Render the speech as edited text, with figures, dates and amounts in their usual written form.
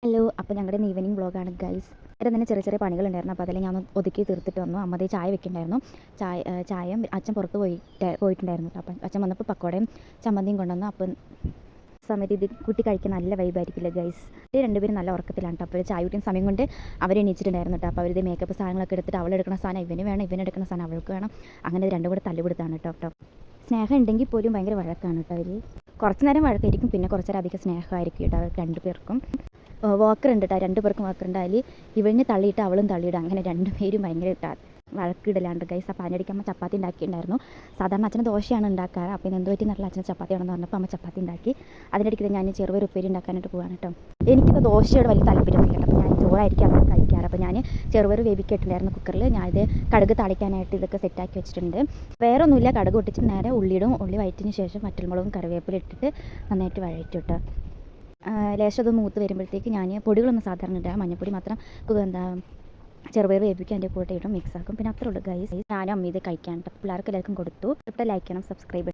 Hello, അപ്പോൾ ഞങ്ങളുടെ evening വ്ളോഗാണ് ഗൈസ്. ഇവിടെ തന്നെ ചെറിയ ചെറിയ പണികളുണ്ടായിരുന്നു. അപ്പോൾ അതെല്ലാം ഞാൻ ഒതുക്കി തീർത്തിട്ട് വന്നു. അമ്മ അതേ ചായ വെക്കുന്നുണ്ടായിരുന്നു. ചായയും അച്ഛൻ പുറത്ത് പോയിട്ടുണ്ടായിരുന്നു. അപ്പം അച്ഛൻ വന്നപ്പോൾ പക്കോടയും ചമ്മന്തിയും കൊണ്ടുവന്നു. അപ്പം സമയത്ത് ഇത് കുട്ടി കഴിക്കാൻ നല്ല വൈബായിരിക്കില്ല ഗൈസ്. രണ്ടുപേരും നല്ല ഉറക്കത്തിലാണ്. അപ്പോൾ ചായ കുട്ടിയും സമയം കൊണ്ട് അവർ എണീച്ചിട്ടുണ്ടായിരുന്നു കേട്ടോ. അപ്പോൾ അവരുടെ മേക്കപ്പ് സാധനങ്ങളൊക്കെ എടുത്തിട്ട് അവളെടുക്കുന്ന സാധനം ഇവന് വേണം, ഇവനെടുക്കുന്ന സാധനം അവൾക്ക് വേണം. അങ്ങനെ രണ്ടും കൂടെ തല്ലുകൊടുത്താണ് കേട്ടോ. സ്നേഹം ഉണ്ടെങ്കിൽ പോലും ഭയങ്കര വഴക്കാണ് കേട്ടോ അവർ. കുറച്ച് നേരം വഴക്കായിരിക്കും, പിന്നെ കുറച്ച് നേരം അധികം സ്നേഹമായിരിക്കും കേട്ടോ അവർ രണ്ടുപേർക്കും. വാക്കർ ഉണ്ട് കേട്ടോ, രണ്ടു പേർക്കും വാക്കർ ഉണ്ട്. അതിൽ ഇവന് തള്ളിയിട്ട് അവളും തള്ളിയിടും. അങ്ങനെ രണ്ടുപേരും ഭയങ്കര വഴക്കിടലാണ്ട് ഗൈസ്. അപ്പോൾ അതിനിടയ്ക്ക് അമ്മ ചപ്പാത്തി ഉണ്ടാക്കിയിട്ടുണ്ടായിരുന്നു. സാധാരണ അച്ഛന് ദോശയാണ് ഉണ്ടാക്കാറ്. അപ്പോൾ ഇന്ന് എന്ത് പറ്റി നല്ല അച്ഛന് ചപ്പാത്തിയാണെന്ന് പറഞ്ഞപ്പോൾ അമ്മ ചപ്പാത്തി ഉണ്ടാക്കി. അതിനിടയ്ക്ക് ഞാൻ ചെറുപയർ ഉപ്പേരി ഉണ്ടാക്കാനായിട്ട് പോകാൻ കേട്ടോ. എനിക്കിപ്പോൾ ദോശയോട് വലിയ താല്പര്യമൊന്നും കേട്ടോ. അപ്പോൾ ഞാൻ ചോറായിരിക്കും അങ്ങനെ കഴിക്കാറ്. അപ്പോൾ ഞാൻ ചെറുപയർ വേവിക്കിട്ടുണ്ടായിരുന്നു കുക്കറിൽ. ഞാനിത് കടുക് താളിക്കാനായിട്ട് ഇതൊക്കെ സെറ്റാക്കി വെച്ചിട്ടുണ്ട്. വേറെ ഒന്നുമില്ല, കടുക് പൊട്ടിച്ചിട്ട് നേരെ ഉള്ളിയിടും. ഉള്ളി വഴറ്റിന് ശേഷം വറ്റൽമുളകും കറിവേപ്പില ഇട്ടിട്ട് നന്നായിട്ട് വഴറ്റി ഇട്ട് ലേശം അത് മൂത്ത് വരുമ്പോഴത്തേക്ക് ഞാൻ പൊടികളൊന്നും സാധാരണ ഇടുക, മഞ്ഞൾപ്പൊടി മാത്രം ചെറുപയർ വേവിക്കാൻ എൻ്റെ കൂടെ ഇടും, മിക്സ് ആക്കും. പിന്നെ അത്രേ ഉള്ളൂ ഗൈസ്. ഞാനും അമ്മ ഇത് കഴിക്കാൻ കേട്ടോ. പിള്ളേർക്ക് എല്ലാവർക്കും കൊടുത്തു. ഇപ്പം ലൈക്ക് ചെയ്യണം, സബ്സ്ക്രൈബ്